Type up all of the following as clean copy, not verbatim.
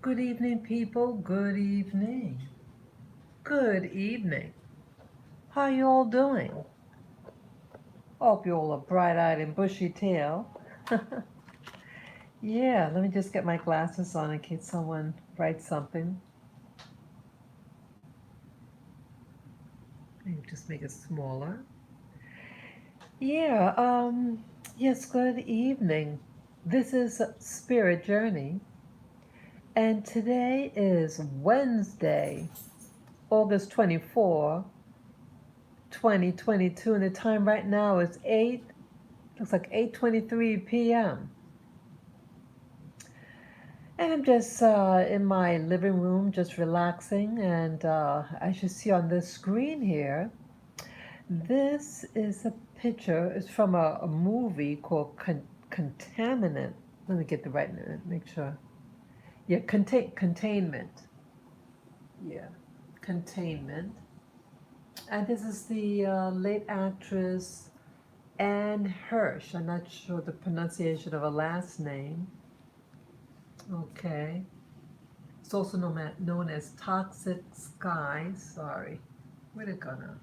Good evening, people. Good evening. Good evening. How you all doing? Hope you all are bright-eyed and bushy-tailed. Yeah, let me just get my glasses on in case someone writes something. Maybe just make it smaller. Yeah, yes, good evening. This is Spirit Journey, and today is Wednesday, August 24, 2022, and the time right now is 8, looks like 8:23 p.m. And I'm just in my living room, just relaxing. And as you see on this screen here, this is a picture. It's from a movie called Contaminant. Let me get the right name, make sure. Yeah, Containment. Yeah, Containment. And this is the late actress Anne Hirsch. I'm not sure the pronunciation of her last name. Okay. It's also known as Toxic Skies. Sorry. Where'd it go now?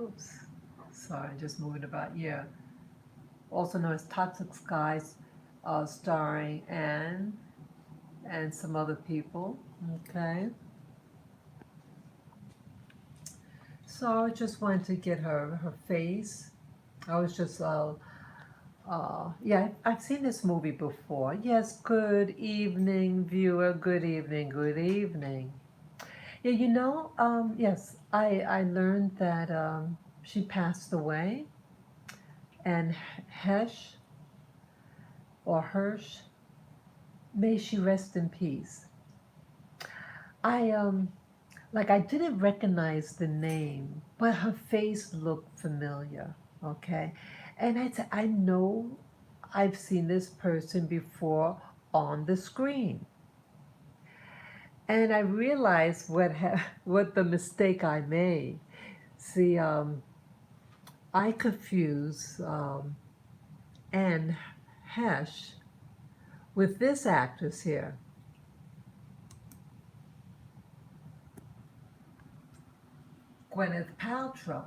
Oops. Sorry, just moving about. Yeah. Also known as Toxic Skies, starring Anne and some other people. Okay. So I just wanted to get her face. I was just yeah, I've seen this movie before. Yes, good evening, viewer. Good evening, good evening. Yeah, yes, I learned that she passed away, and Hesh or Hirsch, may she rest in peace. I like I didn't recognize the name, but her face looked familiar. Okay, and I said I know I've seen this person before on the screen, and I realized what the mistake I made. See, I confuse Anne Hesh with this actress here, Gwyneth Paltrow.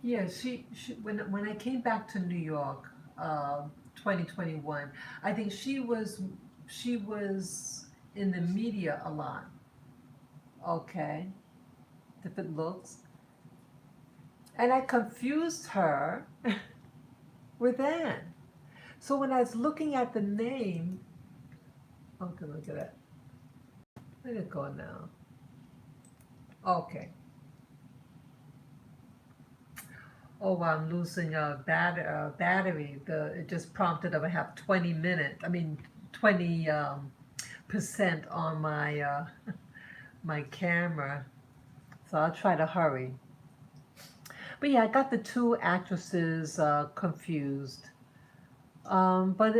Yeah, she when I came back to New York, 2021, I think she was in the media a lot. Okay, different looks, and I confused her with Anne. So when I was looking at the name, okay, look at that. Where'd it go now? Okay. Oh, wow, I'm losing a battery. It just prompted that I have 20 minutes. I mean, 20 percent on my my camera. So I'll try to hurry. But yeah, I got the two actresses confused. But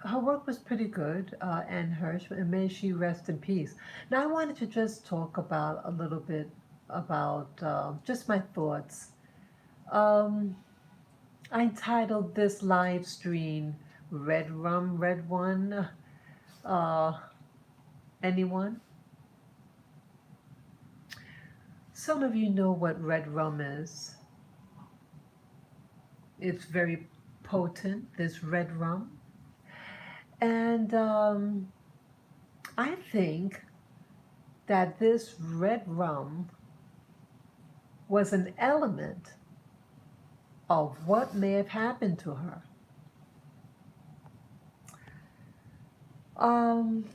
her work was pretty good, Anne Hirsch, and may she rest in peace. Now I wanted to just talk about a little bit about just my thoughts. Um, I entitled this live stream Red Rum, Red One. Uh, anyone? Some of you know what red rum is. It's very potent, this red rum. And I think that this red rum was an element of what may have happened to her. Um,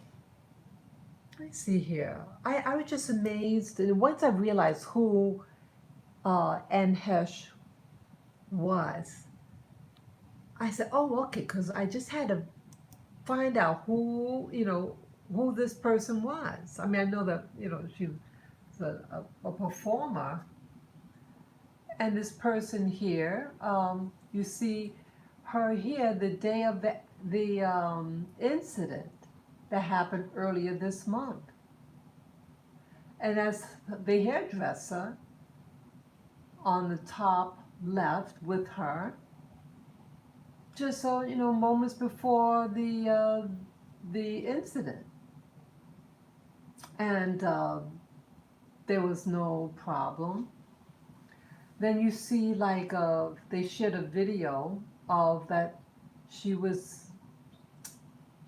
let's see here. I was just amazed. And once I realized who Anne Hesh was, I said, oh, okay, because I just had to find out who this person was. I mean, I know that, she was a performer. And this person here, you see her here the day of the incident that happened earlier this month. And as the hairdresser on the top left with her, just so moments before the incident, and there was no problem. Then you see like they shared a video of that she was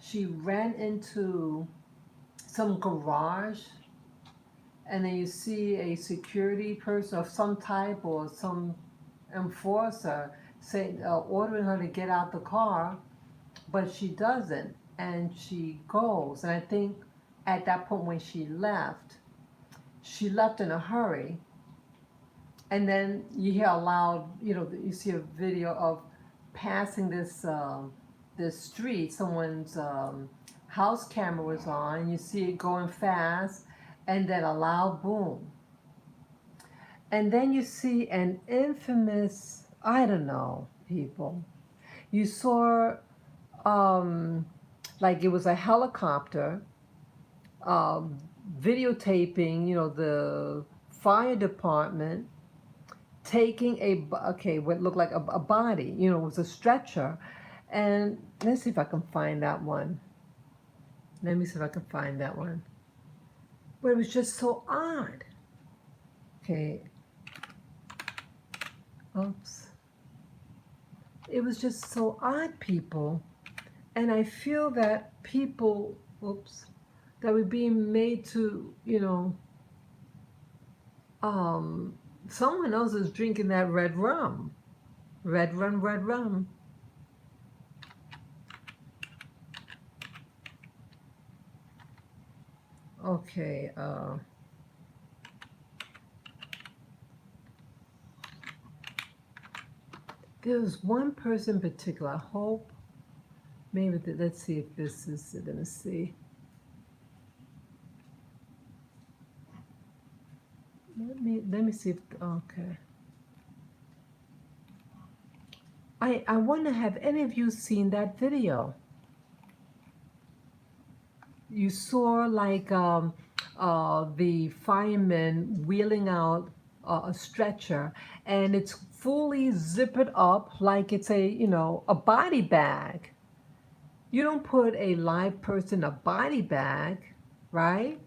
she ran into some garage, and then you see a security person of some type or some enforcer saying ordering her to get out the car, but she doesn't, and she goes. And I think at that point when she left in a hurry, and then you hear a loud, you see a video of passing this street. Someone's house camera was on. You see it going fast, and then a loud boom. And then you see an infamous, I don't know, people. You saw like it was a helicopter um, videotaping, the fire department taking what looked like a body, it was a stretcher. And let's see if I can find that one. Let me see if I can find that one. But it was just so odd. Okay. Oops. It was just so odd, people. And I feel that people, that we're being made to, someone else is drinking that red rum. Red rum, red rum. Okay, there was one person in particular. I hope, maybe, let's see if this is, let me see. Let me see if, okay. I wonder, have any of you seen that video? You saw like the fireman wheeling out a stretcher, and it's fully zippered up like it's a body bag. You don't put a live person in a body bag, right?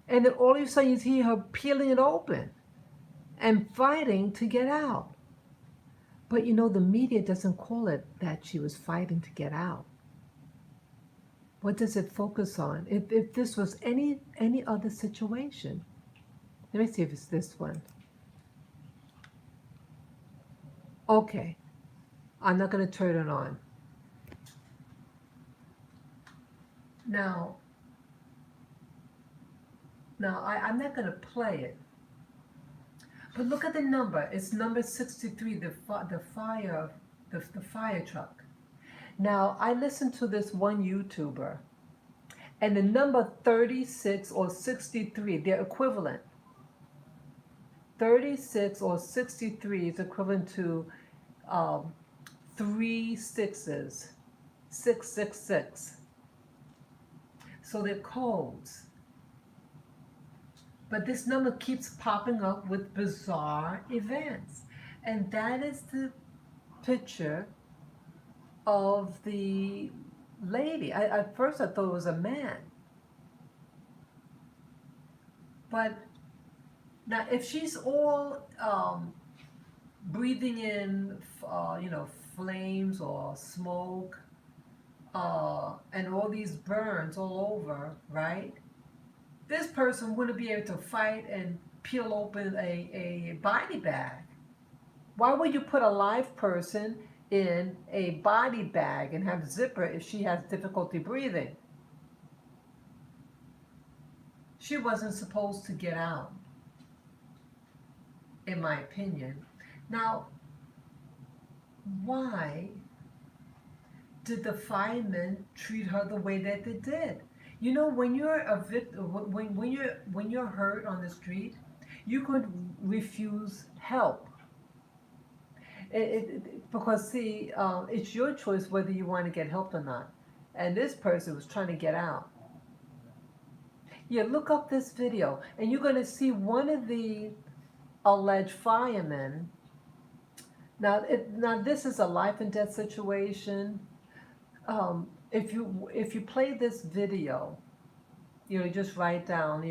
And then all of a sudden you see her peeling it open and fighting to get out. But the media doesn't call it that she was fighting to get out. What does it focus on? If this was any other situation. Let me see if it's this one. Okay. I'm not going to turn it on. Now I'm not going to play it. But look at the number. It's number 63, the fire truck. Now, I listened to this one YouTuber, and the number 36 or 63, they're equivalent. 36 or 63 is equivalent to 3 sixes, 666. So they're codes. But this number keeps popping up with bizarre events. And that is the picture of the lady. At first I thought it was a man. But now if she's all breathing in, flames or smoke, and all these burns all over, right? This person wouldn't be able to fight and peel open a body bag. Why would you put a live person in a body bag and have zipper if she has difficulty breathing? She wasn't supposed to get out, in my opinion. Now, why did the firemen treat her the way that they did? When you're when you're hurt on the street, you could refuse help. Because see, it's your choice whether you want to get help or not. And this person was trying to get out. Yeah, look up this video, and you're going to see one of the alleged firemen. Now this is a life and death situation. if you play this video, just write down,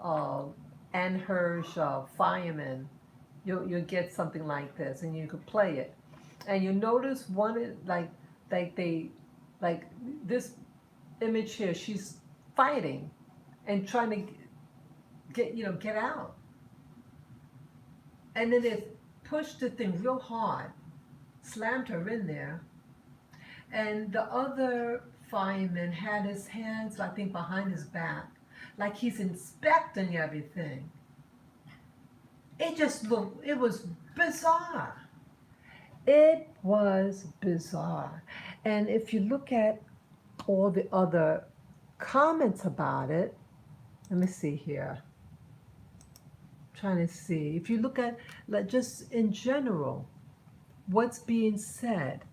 uh, Ann Hirsch, fireman, you'll get something like this, and you could play it, and you notice like they like this image here. She's fighting and trying to get out, and then they pushed the thing real hard, slammed her in there, and the other fireman had his hands, I think, behind his back, like he's inspecting everything. It was bizarre. It was bizarre. And if you look at all the other comments about it, let me see here. I'm trying to see. If you look at, like, just in general, what's being said.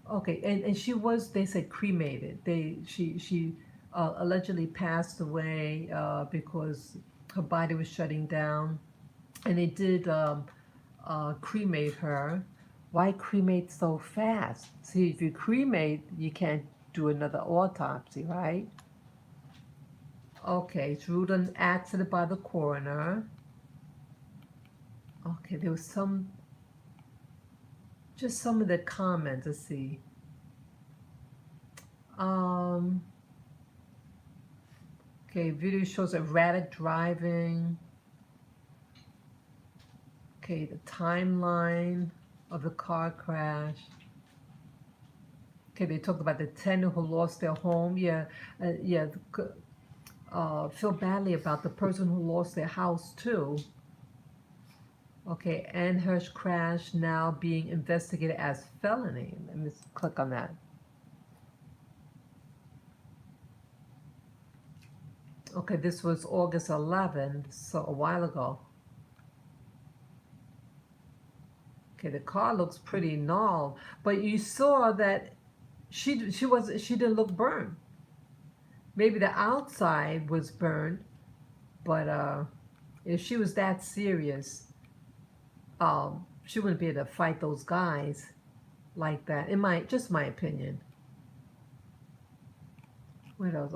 Okay, and she was, they said, cremated. She allegedly passed away because her body was shutting down, and they did cremate her. Why cremate so fast? See, if you cremate, you can't do another autopsy, right? Okay, it's ruled an accident by the coroner. Okay, there was just some of the comments. Let's see. Okay, video shows erratic driving. Okay, the timeline of the car crash. Okay, they talked about the tenant who lost their home. Yeah, feel badly about the person who lost their house too. Okay, Ann Hirsch crash now being investigated as felony. Let me click on that. Okay, this was August 11th, so a while ago. Okay, the car looks pretty gnarled, but you saw that she didn't look burned. Maybe the outside was burned, but if she was that serious, she wouldn't be able to fight those guys like that. Just my opinion. What else?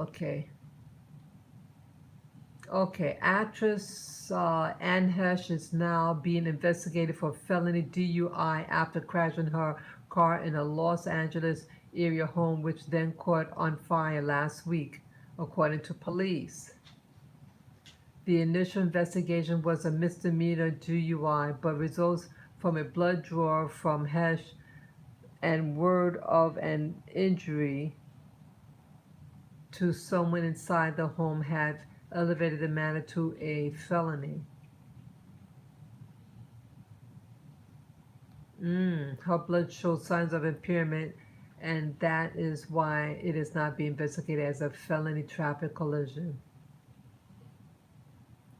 Okay, actress Ann Heche is now being investigated for felony DUI after crashing her car in a Los Angeles area home, which then caught on fire last week, according to police. The initial investigation was a misdemeanor DUI, but results from a blood draw from Heche and word of an injury to someone inside the home had elevated the matter to a felony. Her blood showed signs of impairment, and that is why it is not being investigated as a felony traffic collision.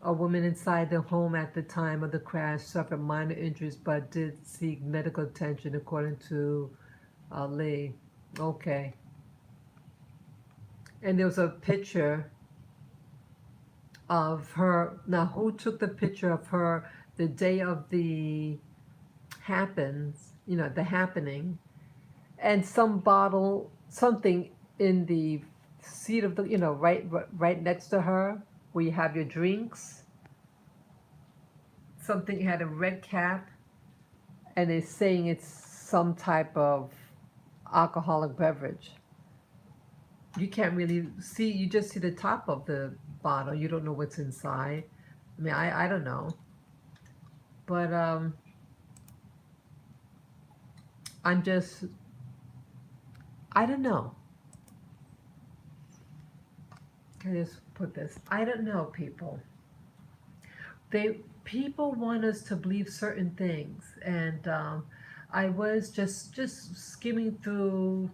A woman inside the home at the time of the crash suffered minor injuries but did seek medical attention, according to Lee. Okay. And there was a picture of her. Now, who took the picture of her the day of the happening, and some bottle, something in the seat of the, right next to her, where you have your drinks, something had a red cap, and it's saying it's some type of alcoholic beverage. You can't really see, you just see the top of the bottle. You don't know what's inside. I mean, I don't know. But I don't know. Can I just put this? I don't know, people. People want us to believe certain things, and I was just skimming through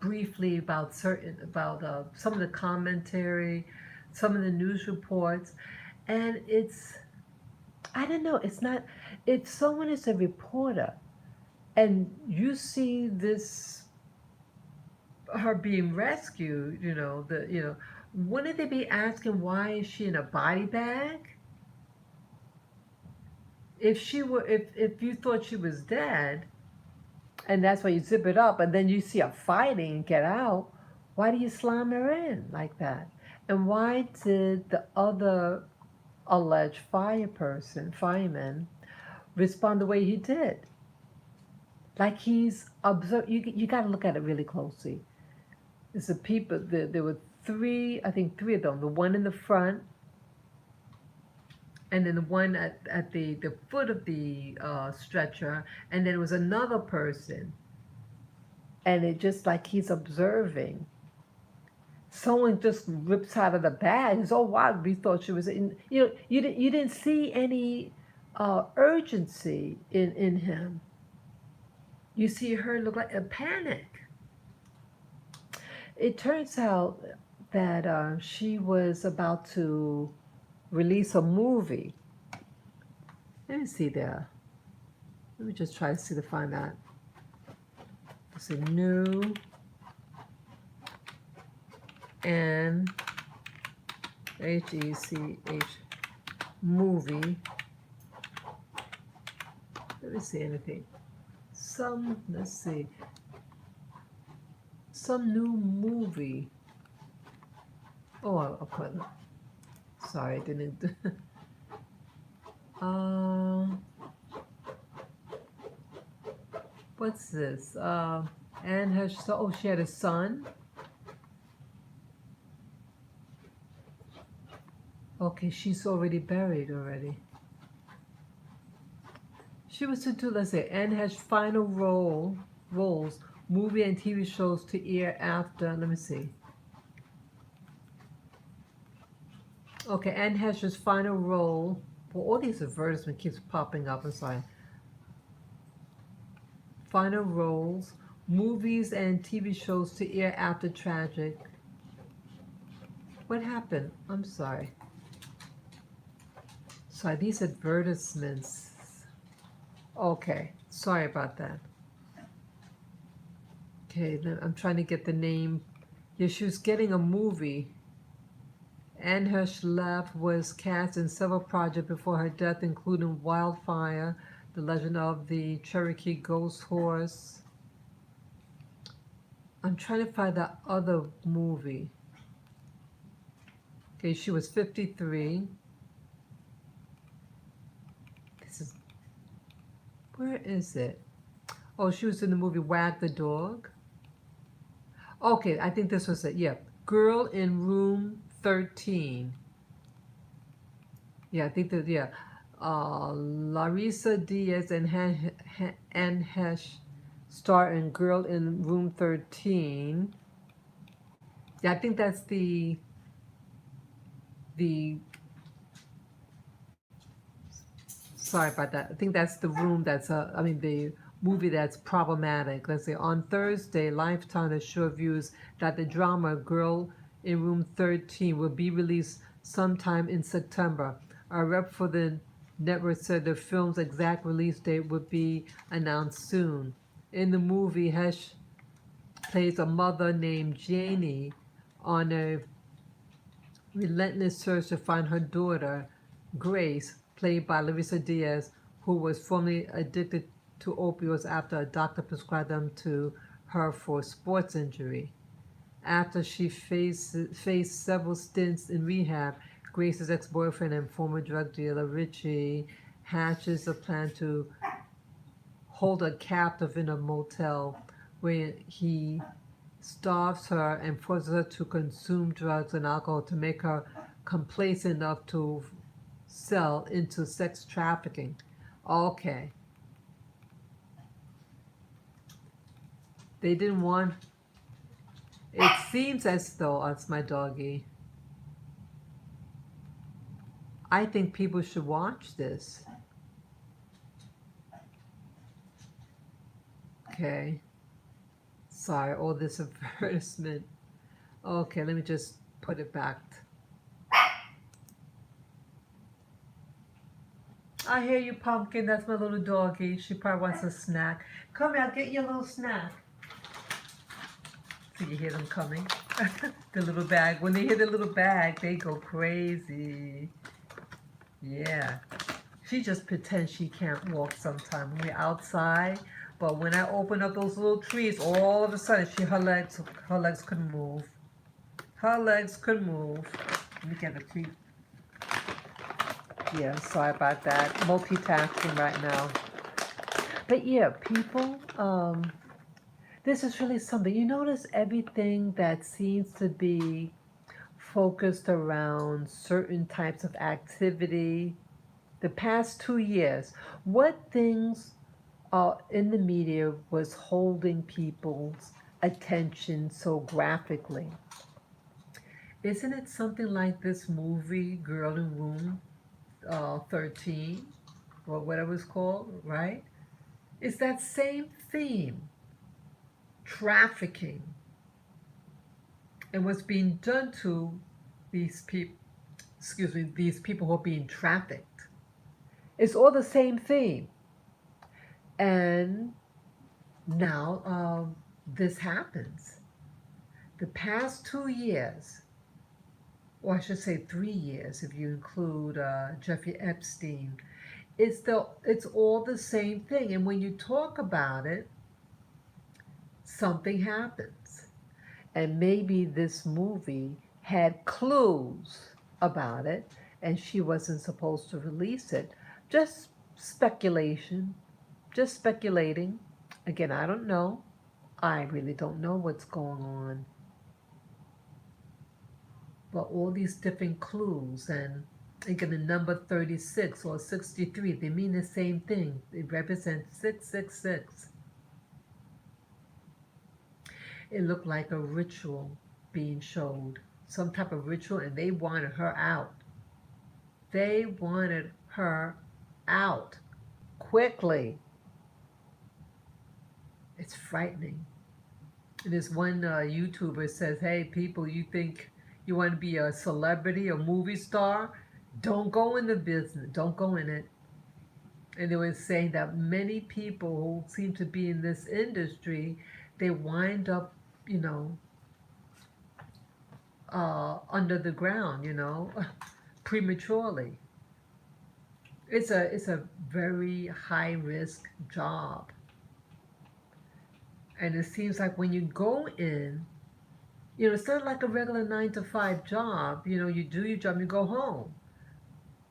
briefly about some of the commentary, some of the news reports, and I don't know. It's not. If someone is a reporter, and you see her being rescued, wouldn't they be asking, why is she in a body bag? If you thought she was dead, And that's why you zip it up, and then you see her fighting and get out. Why do you slam her in like that? And why did the other alleged fireman, respond the way he did? Like he's observed. You got to look at it really closely. It's the people. There were three, I think three of them. The one in the front, and then the one at the foot of the stretcher, and then there was another person. And it just like he's observing. Someone just rips out of the bag. It's, oh wow, we thought she was in. You didn't see any urgency in him. You see her look like a panic. It turns out that she was about to release a movie. Let me see there. Let me just try to see to find that. It's a new and HECH movie. Let me see anything. Let's see. Some new movie. Oh, I'll put. Sorry, I didn't. What's this? And her. Oh, she had a son. Okay, she's already buried already. She was to do, let's say, Anne has final roles, movie and TV shows to air after, let me see. Okay, Anne Hecher's final role, well, all these advertisements keeps popping up, I'm sorry. Final roles, movies and TV shows to air after tragic. What happened? I'm sorry. Sorry, these advertisements. Okay, sorry about that. Okay, I'm trying to get the name. Yeah, she was getting a movie. Anne Heche was cast in several projects before her death, including Wildfire, The Legend of the Cherokee Ghost Horse. I'm trying to find that other movie. Okay, she was 53. Where is it? Oh, she was in the movie Wag the Dog. Okay, I think this was it. Yeah, Girl in Room 13. Yeah, I think that, yeah. Larissa Diaz and Anne Heche star in Girl in Room 13. Yeah, I think that's the sorry about that. I think that's the room that's the movie that's problematic. Let's say on Thursday, Lifetime assured viewers that the drama Girl in Room 13 will be released sometime in September. A rep for the network said the film's exact release date would be announced soon. In the movie, Heche plays a mother named Janie on a relentless search to find her daughter, Grace, played by Larissa Diaz, who was formerly addicted to opioids after a doctor prescribed them to her for a sports injury. After she faced several stints in rehab, Grace's ex-boyfriend and former drug dealer Richie hatches a plan to hold her captive in a motel where he starves her and forces her to consume drugs and alcohol to make her complacent enough to sell into sex trafficking. Okay. They didn't want. It seems as though, that's my doggy. I think people should watch this. Okay. Sorry, all this advertisement. Okay, let me just put it back. I hear you, Pumpkin. That's my little doggy. She probably wants a snack. Come here, I'll get you a little snack. So you hear them coming? The little bag. When they hear the little bag, they go crazy. Yeah. She just pretends she can't walk sometime. When we're outside, But when I opened up those little trees, all of a sudden, her legs couldn't move. Her legs could move. Let me get a tree. Yeah, sorry about that. Multitasking right now. But yeah, people, this is really something. You notice everything that seems to be focused around certain types of activity. The past 2 years, what things in the media was holding people's attention so graphically? Isn't it something like this movie, Girl in Room 13, or whatever it's called, right? It's that same theme, trafficking, and what's being done to these people, excuse me, these people who are being trafficked. It's all the same theme. And now this happens. The past 2 years, or I should say 3 years if you include Jeffrey Epstein, it's all the same thing. And when you talk about it, something happens. And maybe this movie had clues about it and she wasn't supposed to release it. Just speculation, just speculating. Again, I don't know. I really don't know what's going on. But all these different clues, and again, the number 36 or 63, they mean the same thing. They represent 666. It looked like a ritual being showed, some type of ritual, and they wanted her out. They wanted her out quickly. It's frightening. This one YouTuber says, "Hey, people, you think you want to be a celebrity, a movie star? Don't go in the business. Don't go in it." And they were saying that many people who seem to be in this industry, they wind up, you know, under the ground, prematurely. It's a very high risk job. And it seems like when you go in, it's not like a regular 9 to 5 job. You do your job, you go home.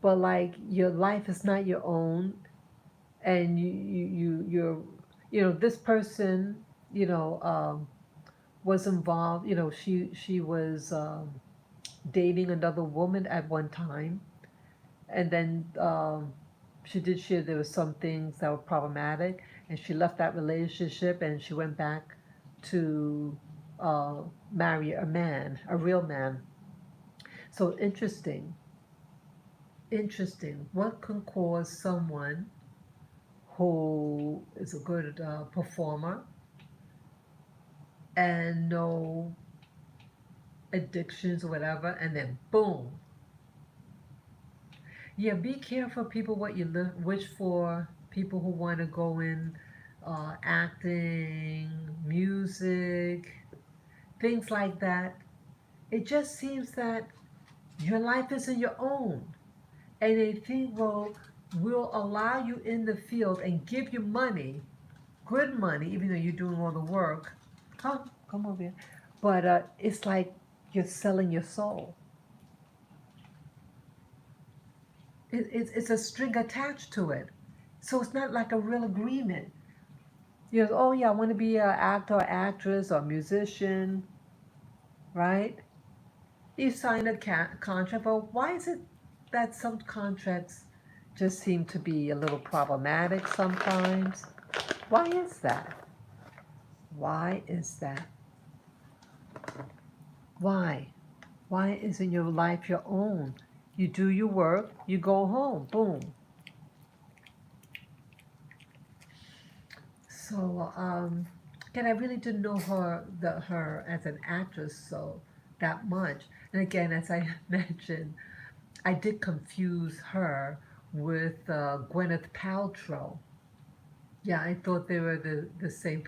But like your life is not your own, and this person, was involved. She was dating another woman at one time, and then she did share there were some things that were problematic, and she left that relationship and she went back to uh, marry a man, a real man. So interesting. What can cause someone who is a good performer and no addictions or whatever, and then boom. Yeah, be careful, people, what you wish for. People who want to go in acting, music, things like that. It just seems that your life isn't your own. And they think, well, we'll allow you in the field and give you money, good money, even though you're doing all the work. Come over here. But it's like you're selling your soul. It's a string attached to it. So it's not like a real agreement. Oh yeah, I want to be an actor or actress or musician, right? You sign a contract, but why is it that some contracts just seem to be a little problematic sometimes? Why is that? Why is that? Why? Why isn't your life your own? You do your work, you go home, boom. So, again, I really didn't know her as an actress so that much. And again, as I mentioned, I did confuse her with Gwyneth Paltrow. Yeah, I thought they were the same.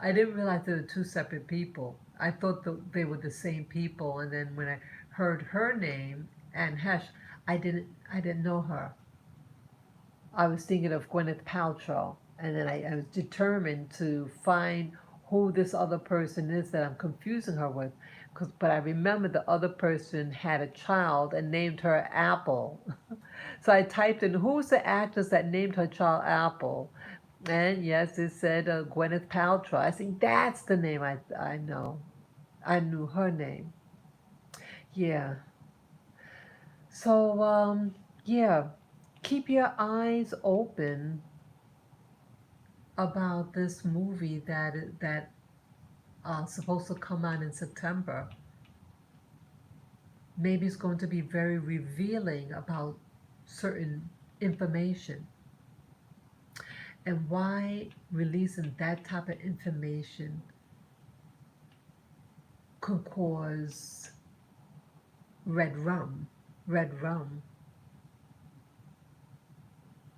I didn't realize they were two separate people. I thought they were the same people, and then when I heard her name and Heche, I didn't know her. I was thinking of Gwyneth Paltrow, And then I was determined to find who this other person is that I'm confusing her with. But I remember the other person had a child and named her Apple. So I typed in, who's the actress that named her child Apple? And yes, it said Gwyneth Paltrow. I think that's the name I know. I knew her name. Yeah. So, yeah, keep your eyes open about this movie that supposed to come out in September. Maybe it's going to be very revealing about certain information, and why releasing that type of information could cause red rum. Red rum.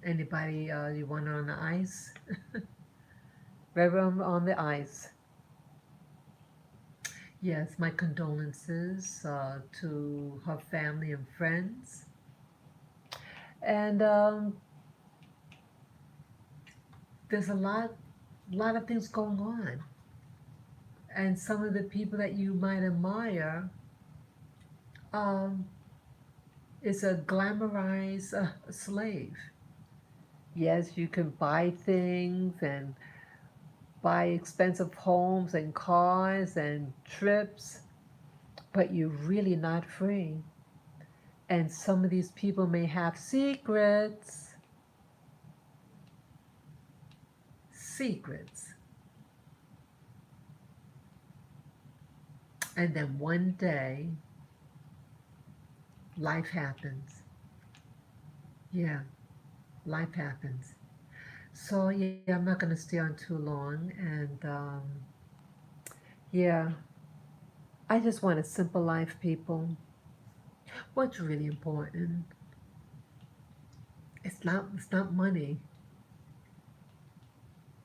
Anybody, you want it on the ice? Red rum on the ice. Yes, my condolences to her family and friends. And there's a lot of things going on. And some of the people that you might admire um, is a glamorized slave. Yes, you can buy things and buy expensive homes and cars and trips, but you're really not free. And some of these people may have secrets. Secrets. And then one day, life happens. Yeah, life happens. So, yeah, I'm not going to stay on too long. And yeah, I just want a simple life, people. What's really important? It's not money.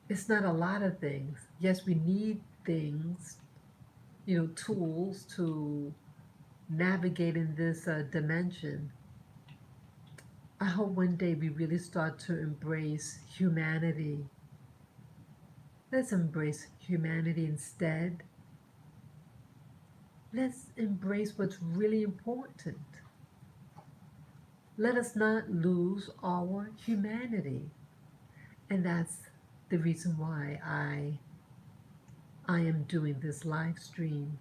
It's not a lot of things. Yes, we need things, tools to navigate in this dimension. I hope one day we really start to embrace humanity. Let's embrace humanity instead. Let's embrace what's really important. Let us not lose our humanity. And that's the reason why I am doing this live stream.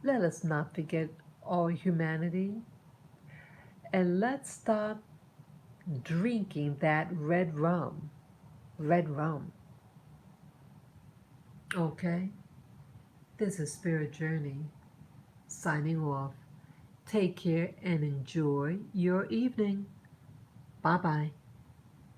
Let us not forget our humanity, and let's stop drinking that red rum. Red rum. Okay? This is Spirit Journey signing off. Take care and enjoy your evening. Bye bye.